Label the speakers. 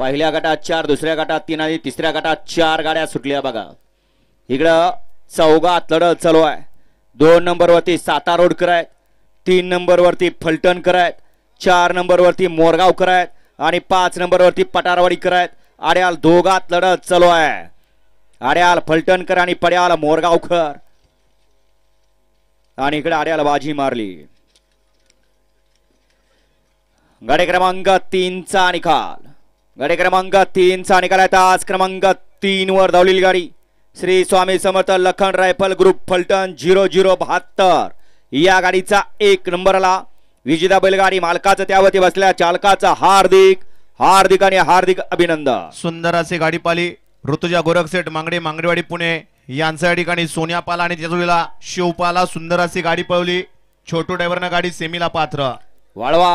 Speaker 1: पहिल्या गटात 4, दुसऱ्या गटात 3 आणि तिसऱ्या गटात 4 गाड्या सुटल्या बघा। इकडं चौघात लढत चालू आहे। 2 नंबरवरती सातारोडकर आहेत, 3 नंबरवरती फलटणकर आहेत, 4 नंबरवरती मोरगावकर आहेत आणि 5 नंबरवरती पटारवाडीकर आहेत। आड्याल दोघात लढत चालू आहे। आड्याल फलटणकर आणि पड्याल मोरगावकर आणि इकडे आड्याल बाजी मारली। गाडी क्रमांक 3 चा निकाल, गाडी क्रमांक 3 चा निकाल आहे। तास क्रमांक 3 वर धावलेली गाडी श्री स्वामी समर्थ लखन रायफल ग्रुप फलटण 0072 या गाडीचा 1 नंबरला विजेता बैलगाडी मालकाचं त्यावरती बसलेल्या चालकाचा हार्दिक आणि हार्दिक अभिनंदन।
Speaker 2: सुंदर अशी गाडी पाली ऋतुजा गोरखसेठ मांगडेवाडी पुणे यांच्या ठिकाणी सोन्यापाला आणि त्याच्या शिवपाला सुंदर अशी गाडी पळवली। छोटू ड्रायव्हरनं गाडी सेमीला पात्र।
Speaker 1: वाळवा